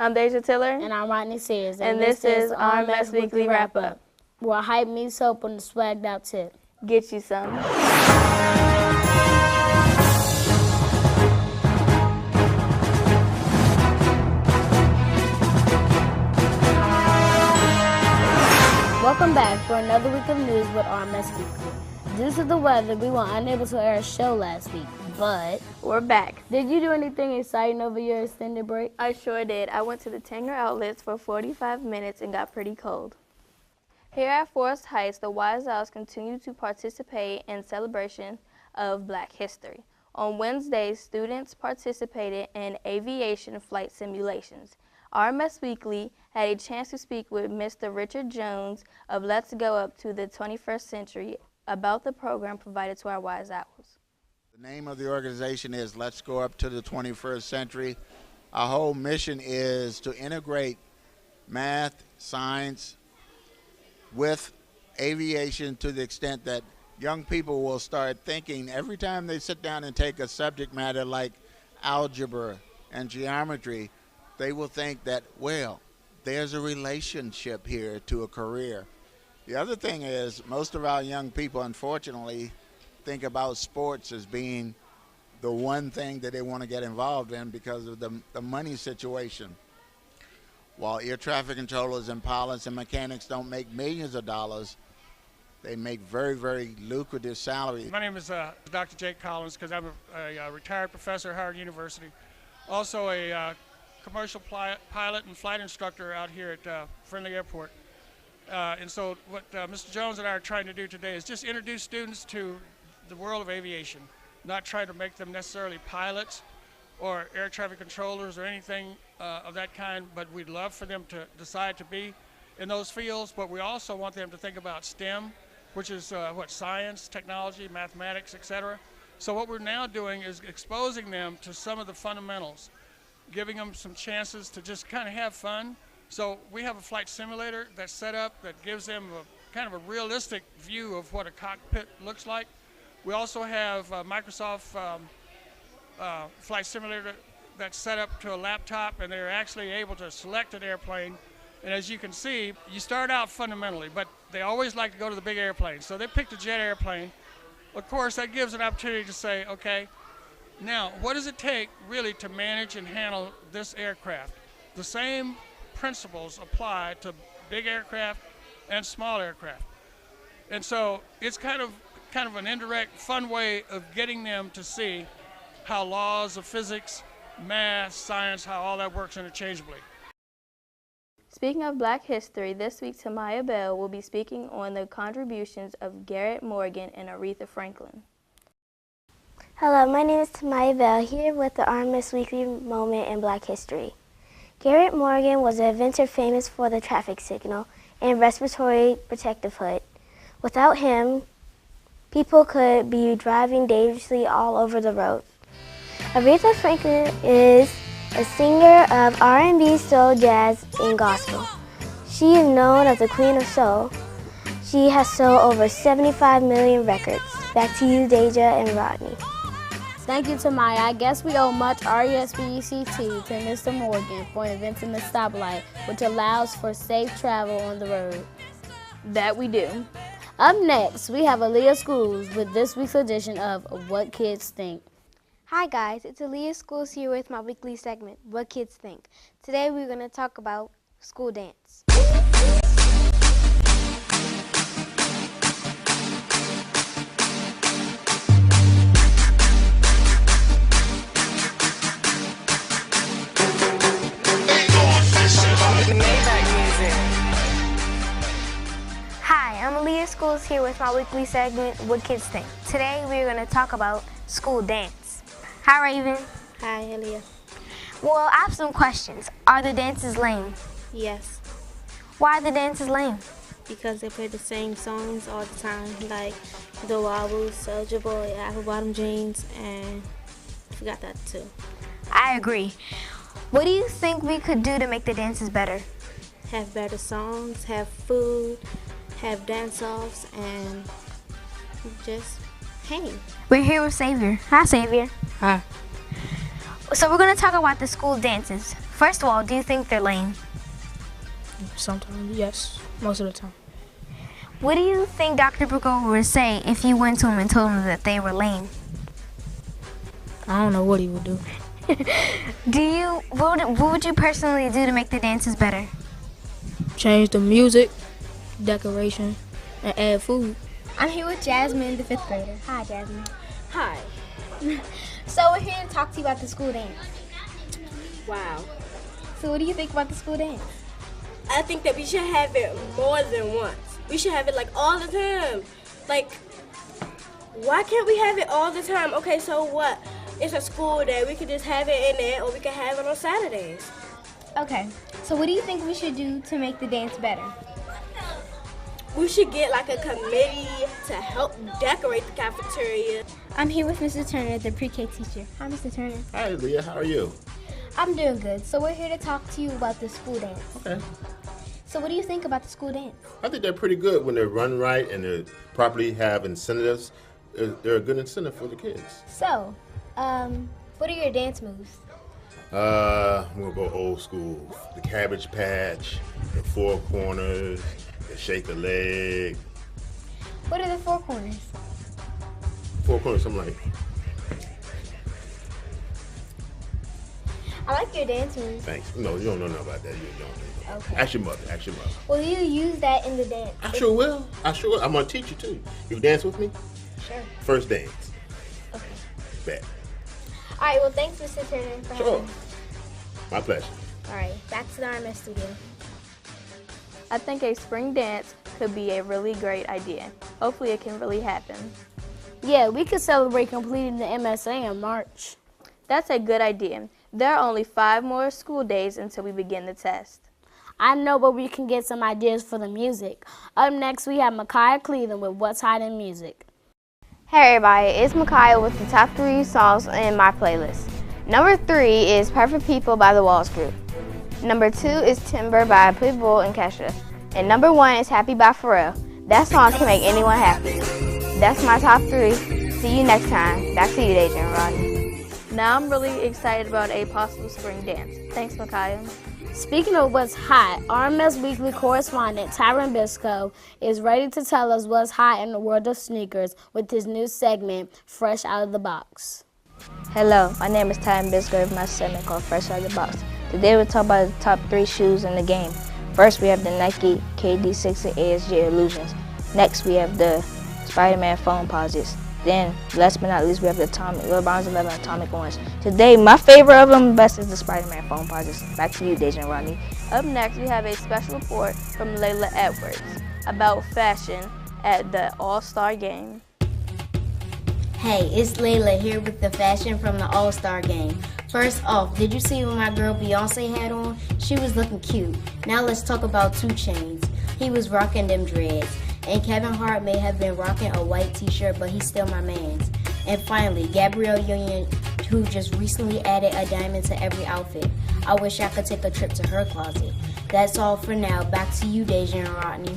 I'm Deja Tiller. And I'm Rodney Sears. And this is RMS Weekly Wrap-Up. Where hype meets hope on the swagged out tip. Get you some. Welcome back for another week of news with RMS Weekly. Due to the weather, we were unable to air a show last week, but we're back. Did you do anything exciting over your extended break? I sure did. I went to the Tanger Outlets for 45 minutes and got pretty cold. Here at Forest Heights, the Wise Owls continue to participate in celebration of Black History. On Wednesday, students participated in aviation flight simulations. RMS Weekly had a chance to speak with Mr. Richard Jones of Let's Go Up to the 21st Century about the program provided to our Wise Owls. The name of the organization is Let's Go Up to the 21st Century. Our whole mission is to integrate math, science with aviation to the extent that young people will start thinking every time they sit down and take a subject matter like algebra and geometry, they will think that, well, there's a relationship here to a career. The other thing is most of our young people, unfortunately, think about sports as being the one thing that they want to get involved in because of the money situation. While air traffic controllers and pilots and mechanics don't make millions of dollars, they make very, very lucrative salaries. My name is Dr. Jake Collins because I'm a retired professor at Howard University, also a commercial pilot and flight instructor out here at Friendly Airport. And so what Mr. Jones and I are trying to do today is just introduce students to the world of aviation, not try to make them necessarily pilots or air traffic controllers or anything of that kind, but we'd love for them to decide to be in those fields, but we also want them to think about STEM, which is science, technology, mathematics, etc. So what we're now doing is exposing them to some of the fundamentals, giving them some chances to just kind of have fun. So we have a flight simulator that's set up that gives them a kind of a realistic view of what a cockpit looks like. We also have a Microsoft flight simulator that's set up to a laptop, and they're actually able to select an airplane. And as you can see, you start out fundamentally, but they always like to go to the big airplanes. So they picked a jet airplane. Of course, that gives an opportunity to say, okay, now what does it take really to manage and handle this aircraft? The same principles apply to big aircraft and small aircraft. And so it's kind of an indirect, fun way of getting them to see how laws of physics, math, science, how all that works interchangeably. Speaking of Black history, this week Tamaya Bell will be speaking on the contributions of Garrett Morgan and Aretha Franklin. Hello, my name is Tamaya Bell, here with the RMS Weekly Moment in Black History. Garrett Morgan was an inventor famous for the traffic signal and respiratory protective hood. Without him, people could be driving dangerously all over the road. Aretha Franklin is a singer of R&B, soul, jazz, and gospel. She is known as the Queen of Soul. She has sold over 75 million records. Back to you, Deja and Rodney. Thank you, Tamaya. I guess we owe much RESPECT to Mr. Morgan for inventing the stoplight, which allows for safe travel on the road. That we do. Up next, we have Aaliyah Schools with this week's edition of What Kids Think. Hi guys, it's Aaliyah Schools here with my weekly segment, What Kids Think. Today we're going to talk about school dance. Hi, I'm Aaliyah Schools here with my weekly segment, What Kids Think. Today we're going to talk about school dance. Hi, Raven. Hi, Aaliyah. Well, I have some questions. Are the dances lame? Yes, Why are the dances lame? because they play the same songs all the time, like The Wobbles, Soulja Boy, Apple Bottom Jeans, and I forgot that too. I agree. What do you think we could do to make the dances better? Have better songs, have food, have dance-offs, and just hang. We're here with Xavier. Hi, Xavier. Hi. So we're going to talk about the school dances. First of all, do you think they're lame? Sometimes, yes. Most of the time. What do you think Dr. Brookover would say if you went to him and told him that they were lame? I don't know what he would do. What would you personally do to make the dances better? Change the music, decoration, and add food. I'm here with Jasmine, the 5th grader. Hi, Jasmine. Hi. So we're here to talk to you about the school dance. Wow. So what do you think about the school dance? I think that we should have it more than once. We should have it like all the time. Like, why can't we have it all the time? Okay, so what? It's a school day. We could just have it in there, or we could have it on Saturdays. Okay, so what do you think we should do to make the dance better? We should get like a committee to help decorate the cafeteria. I'm here with Mr. Turner, the pre-K teacher. Hi, Mr. Turner. Hi, Leah. How are you? I'm doing good. So we're here to talk to you about the school dance. Okay. So what do you think about the school dance? I think they're pretty good when they're run right and they properly have incentives. They're a good incentive for the kids. So, what are your dance moves? I'm gonna go old school. The cabbage patch, the 4 corners, the shake a leg. What are the 4 corners? 4 corners, something like. I like your dance moves. Thanks. No, you don't know nothing about that. You don't. Okay. Ask your mother. Ask your mother. Will you use that in the dance? I sure will. I sure will. I'm gonna teach you too. You dance with me? Sure. First dance. Okay. Bet. All right, well, thanks, Mr. Turner, for Sure. having me. My pleasure. All right, back to the RMS studio. I think a spring dance could be a really great idea. Hopefully it can really happen. Yeah, we could celebrate completing the MSA in March. That's a good idea. There are only 5 more school days until we begin the test. I know, but we can get some ideas for the music. Up next, we have Micaiah Cleveland with What's Hot in Music. Hey everybody, it's Micaiah with the top 3 songs in my playlist. Number 3 is Perfect People by the Walls Group. Number 2 is Timber by Pitbull and Kesha. And number 1 is Happy by Pharrell. That song can make anyone happy. That's my top 3. See you next time. Back to you, Deja and Rodney. Now I'm really excited about a possible spring dance. Thanks, Micaiah. Speaking of what's hot, RMS Weekly correspondent Tyron Bisco is ready to tell us what's hot in the world of sneakers with his new segment, Fresh Out of the Box. Hello, my name is Tyron Bisco with my segment called Fresh Out of the Box. Today we'll talk about the top 3 shoes in the game. First, we have the Nike KD6 and ASG Illusions. Next, we have the Spider-Man Foam Posits. Then, last but not least, we have the LeBron's 11 Atomic Ones. Today, my favorite of them best is the Spider-Man Foam Posits. Back to you, Deja and Rodney. Up next, we have a special report from Layla Edwards about fashion at the All-Star Game. Hey, it's Layla here with the fashion from the All-Star Game. First off, did you see what my girl Beyonce had on? She was looking cute. Now let's talk about 2 Chainz. He was rocking them dreads. And Kevin Hart may have been rocking a white t-shirt, but he's still my man's. And finally, Gabrielle Union, who just recently added a diamond to every outfit. I wish I could take a trip to her closet. That's all for now. Back to you, Deja and Rodney.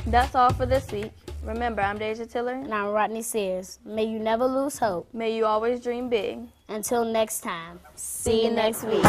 That's all for this week. Remember, I'm Deja Tiller. And I'm Rodney Sears. May you never lose hope. May you always dream big. Until next time, see you next week.